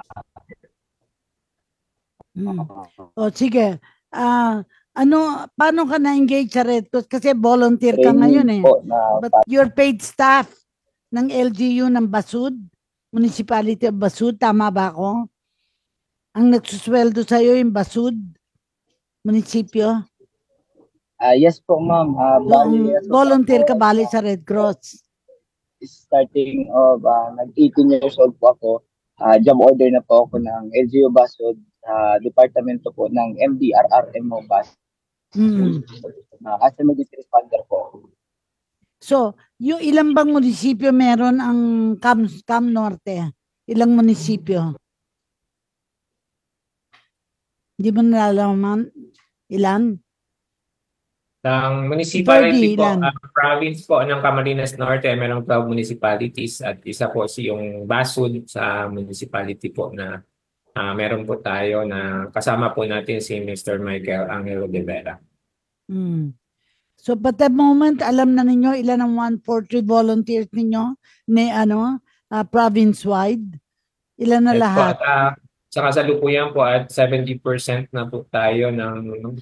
sige. Paano ka na-engage sa Red Cross? Kasi volunteer ka ngayon But you're paid staff ng LGU ng Basud, Municipality of Basud, tama ba ako? Ang nagsusweldo sa'yo yung Basud, munisipyo? Yes po, ma'am. Volunteer ka bali sa Red Cross? Starting of nag-18 years old po ako, job order na po ako ng LGU Basud sa departamento po ng MDRRMO Basud. As a emergency responder po. So, yung ilang bang munisipyo meron ang Cam Norte? Ilang munisipyo? Hindi mo nalalaman ilan? Ang municipality po, ilan? province po ng Camarines Norte, merong 12 municipalities at isa po yung Basud sa municipality po na meron po tayo na kasama po natin si Mr. Michael Angelo de Vera. So, but the moment, alam na ninyo ilan ang 143 volunteers ninyo ni province-wide? Ilan na lahat? Po, at sa kasalukuyan po at 70% na po tayo ng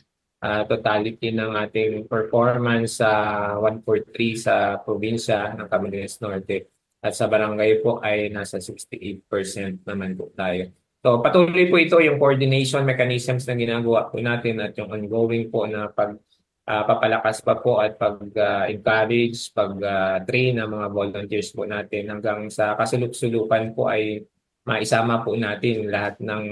totality ng ating performance sa 143 sa probinsya ng Camarines Norte. At sa barangay po ay nasa 68% naman po tayo. So patuloy po ito yung coordination mechanisms na ginagawa po natin at yung ongoing po na papalakas pa po at pag-encourage, pag-train ng mga volunteers po natin hanggang sa kasuluk-sulukan po ay maisama po natin lahat ng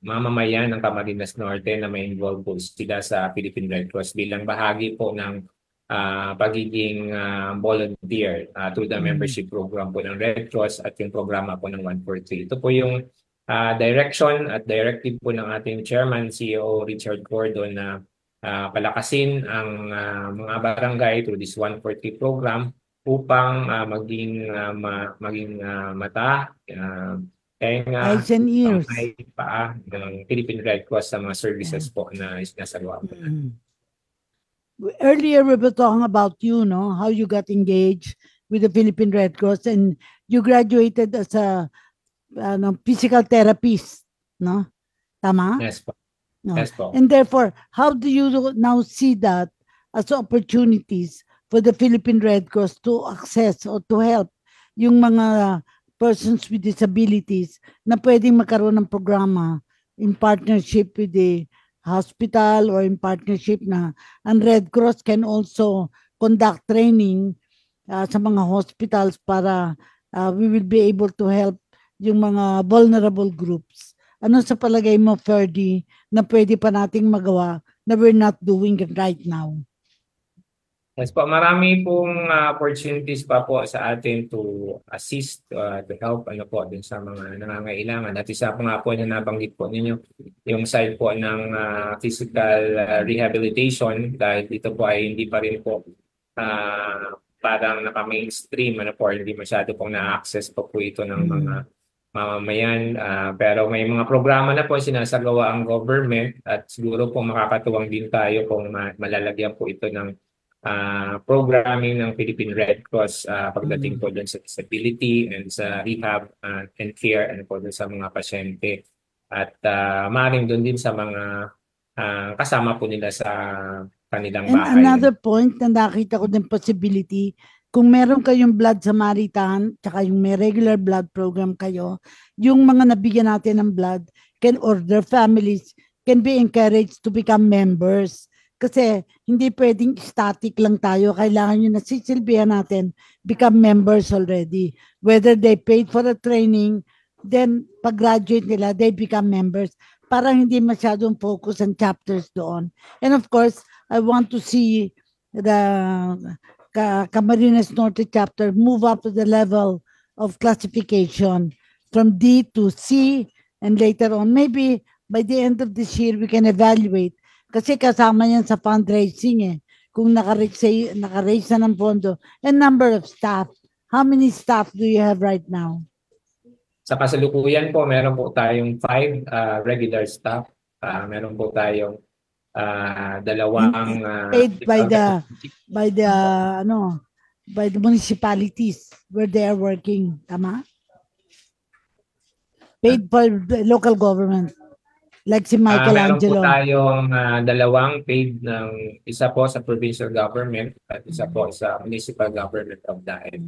mamamayan ng Camarines Norte na may involved po sila sa Philippine Red Cross bilang bahagi po ng pagiging volunteer through the membership program po ng Red Cross at yung programa po ng 143. Ito po yung direction at directive po ng ating chairman, CEO Richard Gordon na palakasin ang mga barangay through this 143 program upang maging mata, eyes and ears ng Philippine Red Cross sa mga services po na isinasagawa po. Earlier we were talking about how you got engaged with the Philippine Red Cross and you graduated as a physical therapist, no? Tama? Yes po. No. Yes po. And therefore, how do you now see that as opportunities for the Philippine Red Cross to access or to help yung mga persons with disabilities na pwedeng magkaroon ng programa in partnership with the hospital or in partnership na ang Red Cross can also conduct training sa mga hospitals para we will be able to help yung mga vulnerable groups. Ano sa palagay mo, Ferdy, na pwede pa nating magawa na we're not doing it right now? Yes po, marami pong opportunities pa po sa atin to assist, to help din sa mga nangangailangan. At isa po nga po na nabanggit po ninyo, yung side po ng physical rehabilitation dahil dito po ay hindi pa rin po parang naka-mainstream, hindi masyado pong na-access po ito ng mga mamamayan. Pero may mga programa na po sinasagawa ang government at siguro po makakatuwang din tayo kung malalagyan po ito ng programming ng Philippine Red Cross pagdating po doon sa disability and sa rehab and care and po doon sa mga pasyente. At maaaring doon din sa mga kasama po nila sa kanilang bahay. And another point na nakita ko din possibility, kung meron kayong Blood Samaritan, tsaka yung may regular blood program kayo, yung mga nabigyan natin ng blood or their families can be encouraged to become members. Kasi hindi pwedeng static lang tayo. Kailangan yung nasisilbihan natin become members already. Whether they paid for the training, then pag-graduate nila, they become members. Parang hindi masyadong focus on chapters doon. And of course, I want to see the Camarines Norte chapter move up to the level of classification from D to C and later on. Maybe by the end of this year, we can evaluate. Kasi kasama yan sa fundraising kung naka-raise na ng pondo. And number of staff. How many staff do you have right now? Sa kasalukuyan po, meron po tayong 5 regular staff. Meron po tayong dalawang paid by the municipalities where they are working. Tama? Paid by the local government. Like si Michelangelo. Meron po tayong dalawang paid ng isa po sa provincial government at isa po sa municipal government of Daet.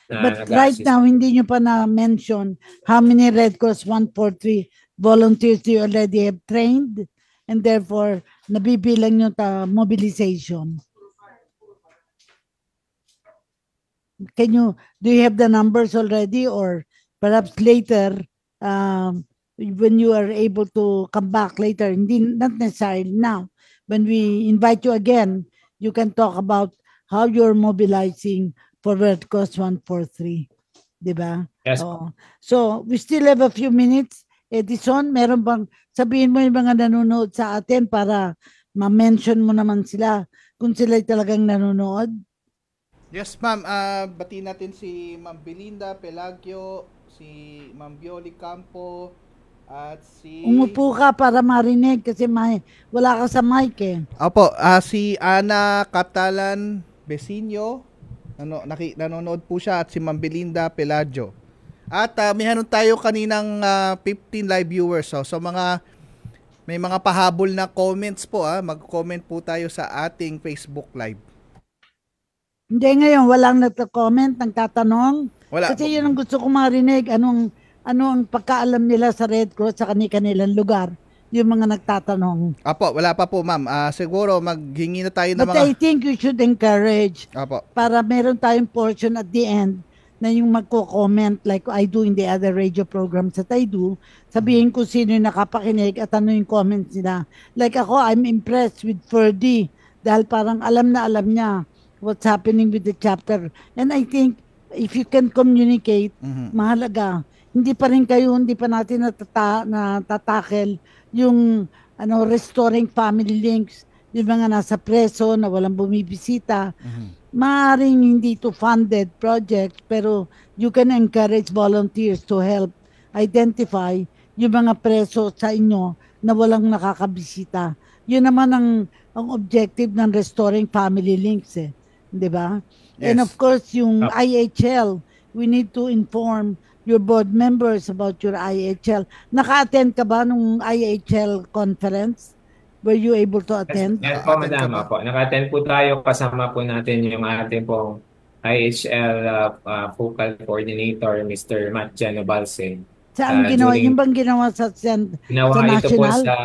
But right now, hindi nyo pa na-mention how many Red Cross 143 volunteers you already have trained and therefore nabibilang nyo mobilization. Do you have the numbers already or perhaps later when you are able to come back later, not necessarily now, when we invite you again, you can talk about how you're mobilizing for Red Cross 143. 'Di ba? Yes. Oo. So, we still have a few minutes. Edison, meron bang sabihin mo yung mga nanonood sa atin para ma-mention mo naman sila kung sila talagang nanonood? Yes, ma'am. Bati natin si Ma'am Belinda Pelagio, si Ma'am Bioli Campo, at si... Umupo ka para marinig kasi wala ka sa mic eh. Opo, si Ana Catalan Besinio, nanonood po siya, at si Ma'am Belinda Pelagio. At mayroon tayo kaninang 15 live viewers. So may mga pahabol na comments po. Mag-comment po tayo sa ating Facebook Live. Hindi, ngayon walang nagko-comment, nagtatanong. Wala. Kasi yun ang gusto ko marinig. Ano ang pagkaalam nila sa Red Cross sa kanilang lugar? Yung mga nagtatanong. Apo, wala pa po, ma'am. Siguro maghingi na tayo ng But I think you should encourage. Apo. Para meron tayong portion at the end na yung magko-comment like I do in the other radio programs that I do, sabihin ko sino yung nakapakinig at ano yung comments nila. Like ako, I'm impressed with Ferdy dahil parang alam na alam niya what's happening with the chapter. And I think if you can communicate, mahalaga. Hindi pa natin natatakel yung restoring family links, yung mga nasa preso na walang bumibisita. Maaaring hindi to funded project, pero you can encourage volunteers to help identify yung mga preso sa inyo na walang nakakabisita. Yun naman ang objective ng Restoring Family Links, di ba? Yes. And of course, yung IHL, we need to inform your board members about your IHL. Naka-attend ka ba nung IHL conference? Were you able to attend? Yes po, madam. Po. Naka-attend po tayo. Kasama po natin yung ating pong IHL Focal Coordinator, Mr. Matt Genobalse. Saan ginawa? Yung bang ginawa sa Ginawa sa ito po National? sa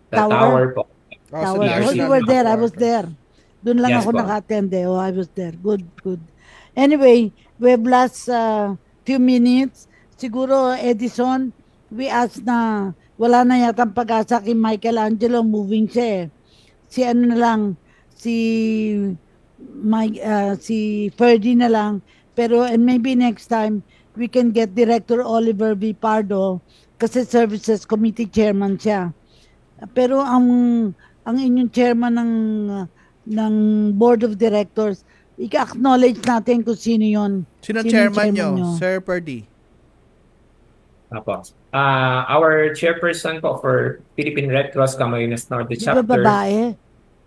tower po. Tower. DRC. You were there. I was there. Doon lang Yes ako po. naka-attend eh. I was there. Good. Anyway, we have last few minutes. Siguro, Edison, we asked na wala na yata ang pag-asa kay Michelangelo, moving siya eh. Si Ferdy na lang. Pero and maybe next time, we can get Director Oliver V. Pardo kasi Services Committee Chairman siya. Pero ang inyong chairman ng Board of Directors, i-acknowledge natin kung sino yon. Sino chairman nyo? Sir Ferdy. Apo. Our chairperson po for Philippine Red Cross Camarines Norte Chapter Babae.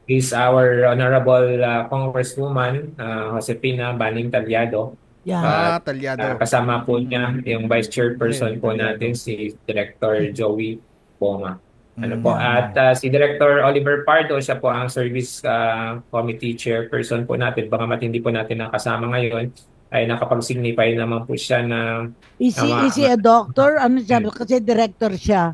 is our Honorable Congresswoman Josefina Baning Talyado. Yeah. Talyado. Kasama po niya yung Vice Chairperson po natin, si Director Joey Poma. At si Director Oliver Pardo, siya po ang Service Committee Chairperson po natin. Baka matindi po natin nakasama ngayon, ay nakapag-signify naman po siya na... Is he a doctor? Ano siya? Kasi director siya.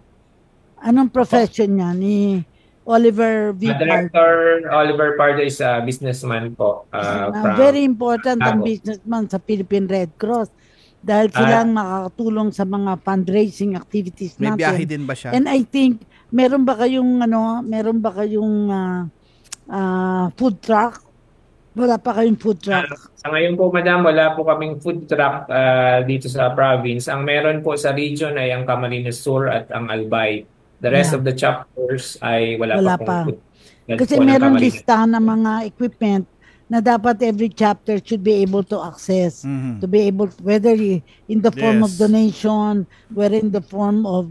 Anong profession niya ni Oliver V. Director Oliver Pardo is a businessman po. Very important ang businessman sa Philippine Red Cross dahil silang makakatulong sa mga fundraising activities natin. May biyahe din ba siya? And I think meron ba kayong food truck? Wala pa kayong food truck? Sa ngayon po, madam, wala po kaming food truck dito sa province. Ang meron po sa region ay ang Camarines Sur at ang Albay. The rest of the chapters ay wala pa pong food. Kasi meron listahan ng mga equipment na dapat every chapter should be able to access. To be able, whether in the form of donation, whether in the form of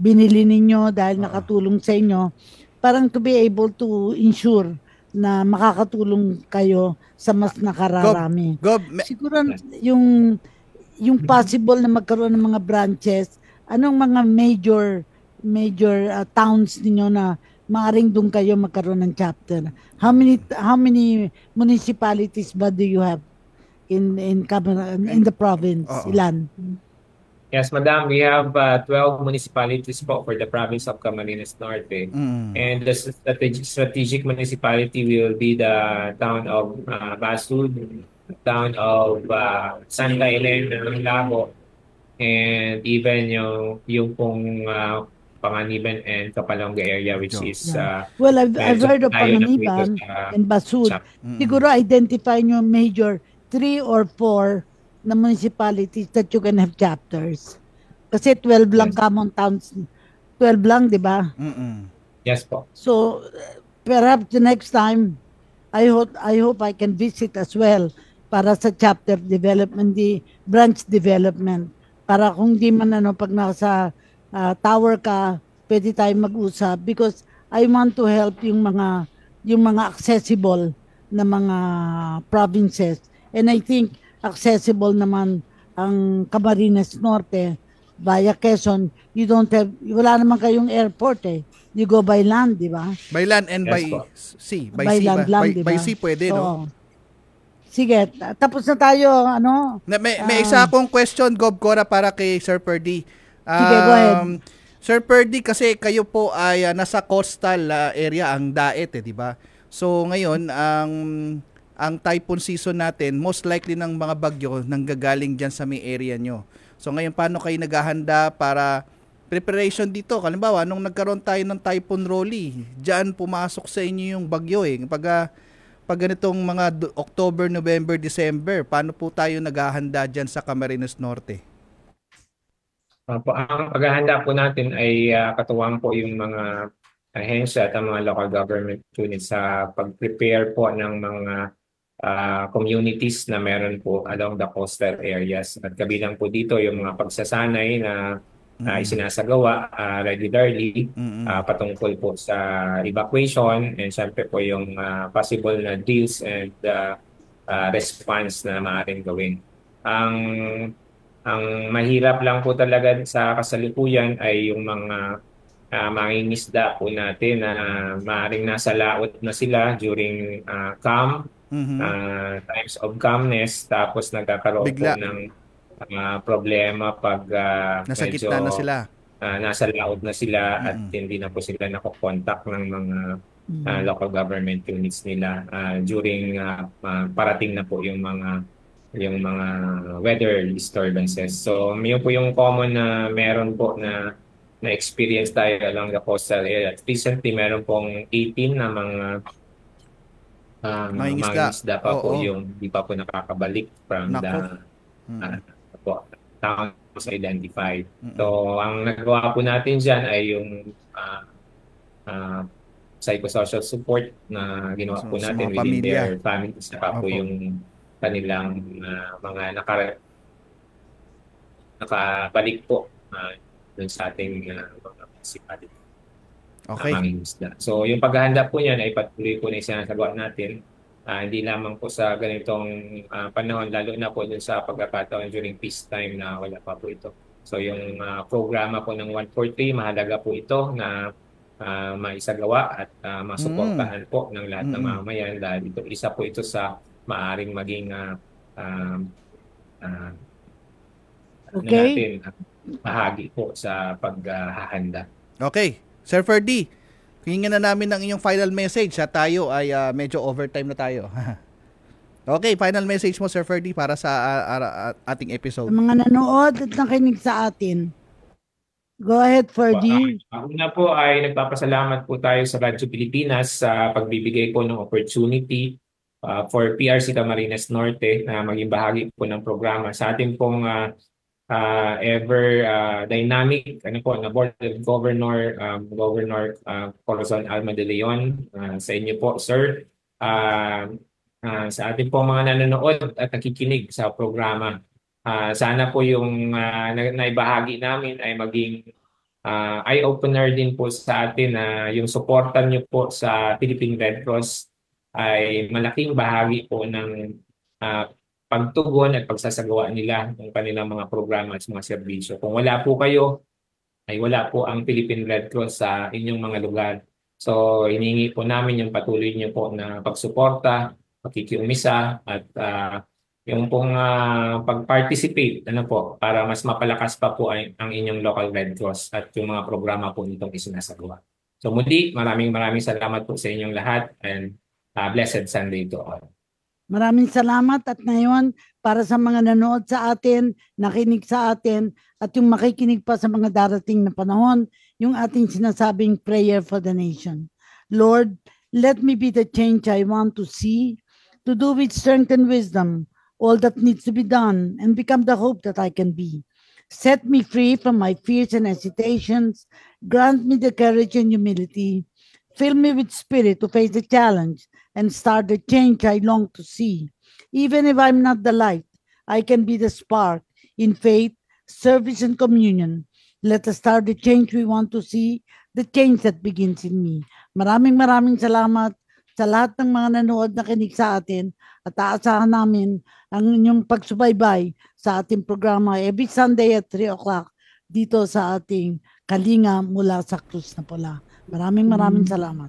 binili ninyo dahil nakatulong sa inyo, parang to be able to ensure na makakatulong kayo sa mas nakararami. Siguro yung possible na magkaroon ng mga branches, anong mga major towns ninyo na maaring doon kayo magkaroon ng chapter? How many municipalities ba do you have in the province? Ilan? Yes, madam, we have 12 municipalities po for the province of Camarines Norte. And the strategic municipality will be the town of Basud, town of Santa Elena, Lago, and even yung pong Panganiban and Kapalonga area, which is... well, I've heard of Panganiban and Basud. Siguro identify nyo major 3 or 4 na municipalities that you can have chapters. Kasi 12 lang common towns. 12 lang, di ba? Yes po. So, perhaps the next time, I hope I can visit as well para sa chapter development, the branch development. Para kung di man pag nasa tower ka, pwede tayong mag-usap because I want to help yung mga accessible na mga provinces. And I think accessible naman ang Camarines Norte via Quezon. Wala naman kayong airport eh. You go by land, di ba? By land and Yes, by po. sea. By sea land ba? lang, By, di ba? by sea pwede, no? Sige, tapos na tayo, May isa akong question, Gob Cora, para kay Sir Perdy. Sige, go ahead. Sir Perdy, kasi kayo po ay nasa coastal area, ang Daet, di ba? So ngayon, ang typhoon season natin, most likely ng mga bagyo nanggagaling dyan sa may area nyo. So ngayon, paano kayo naghahanda para preparation dito? Halimbawa, nung nagkaroon tayo ng Typhoon Rolly, dyan pumasok sa inyo yung bagyo eh. Pag ganitong mga October, November, December, paano po tayo naghahanda dyan sa Camarines Norte? Ang paghahanda po natin ay katuwang po yung mga ahensya at ang mga local government units sa pag-prepare po ng mga communities na meron po along the coastal areas. At kabilang po dito yung mga pagsasanay na isinasagawa regularly patungkol po sa evacuation and syempre po yung possible na deals and response na maaaring gawin. Ang mahirap lang po talaga sa kasalukuyan ay yung mga mangingisda po natin na maaaring nasa laot na sila during calm, times of calmness, tapos nagkakaroon Bigla. po ng problema pag Nasa medyo gitna na sila. nasa laot na sila at hindi na po sila nakokontak ng mga local government units nila during parating na po yung mga weather disturbances. So, yun po yung common na meron po na experience tayo along the coastal area. Recently, meron pong 18 na mga mangingisda pa po yung di pa po nakakabalik from the towns identified. So, ang nagawa po natin dyan ay yung psychosocial support na ginawa po natin within their families. Saka po yung kanilang mga nakabalik po dun sa ating mga municipality. Okay. So, yung paghahanda po niyan ay patuloy po na isinasagawa natin. Hindi lamang po sa ganitong panahon, lalo na po dun sa pagkakataon during peacetime na wala pa po ito. So, yung programa po ng 143, mahalaga po ito na maisagawa at masuportahan po ng lahat ng mamamayan dahil isa po ito sa maaring maging natin bahagi po sa paghahanda. Okay. Sir Ferdy, hingin na namin ang inyong final message. Tayo ay medyo overtime na tayo. Okay, final message mo, Sir Ferdy, para sa ating episode. Sa mga nanood at nakinig sa atin. Go ahead, Ferdy. Una po ay nagpapasalamat po tayo sa Radyo Pilipinas sa pagbibigay po ng opportunity for PRC Camarines Norte na maging bahagi po ng programa. Sa ating pong ever dynamic na Board of Governor Corazon Alma de Leon, sa inyo po, sir. Sa ating po mga nanonood at nakikinig sa programa. Sana po yung naibahagi namin ay maging eye-opener din po sa atin na yung suportan nyo po sa Philippine Red Cross ay malaking bahagi po ng pagtugon at pagsasagawa nila ng kanilang mga programa at mga serbisyo. Kung wala po kayo, ay wala po ang Philippine Red Cross sa inyong mga lugar. So, hiningi po namin yung patuloy nyo po na pagsuporta, pakikiumisa at yung pong pag-participate para mas mapalakas pa po ang inyong local Red Cross at yung mga programa po nitong isinasagawa. So muli, maraming salamat po sa inyong lahat and blessed Sunday to all. Maraming salamat at ngayon para sa mga nanood sa atin, nakinig sa atin at yung makikinig pa sa mga darating na panahon, yung ating sinasabing prayer for the nation. Lord, let me be the change I want to see, to do with strength and wisdom all that needs to be done and become the hope that I can be. Set me free from my fears and hesitations. Grant me the courage and humility. Fill me with spirit to face the challenge and start the change I long to see. Even if I'm not the light, I can be the spark in faith, service, and communion. Let us start the change we want to see, the change that begins in me. Maraming salamat sa lahat ng mga nanood na kinig sa atin at aasahan namin ang inyong pagsubaybay sa ating programa every Sunday at 3 o'clock dito sa ating Kalinga mula sa Cruz na Pula. Maraming salamat.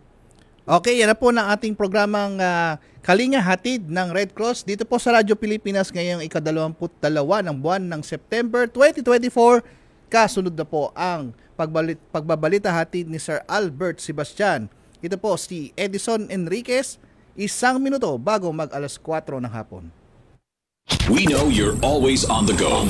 Okay, yan na po ng ating programang Kalinga Hatid ng Red Cross dito po sa Radyo Pilipinas ngayong ika-22 ng buwan ng September 2024. Kasunod na po ang pagbabalita hatid ni Sir Albert Sebastian. Ito po si Edison Enriquez, 1 minuto bago mag alas 4 ng hapon. We know you're always on the go.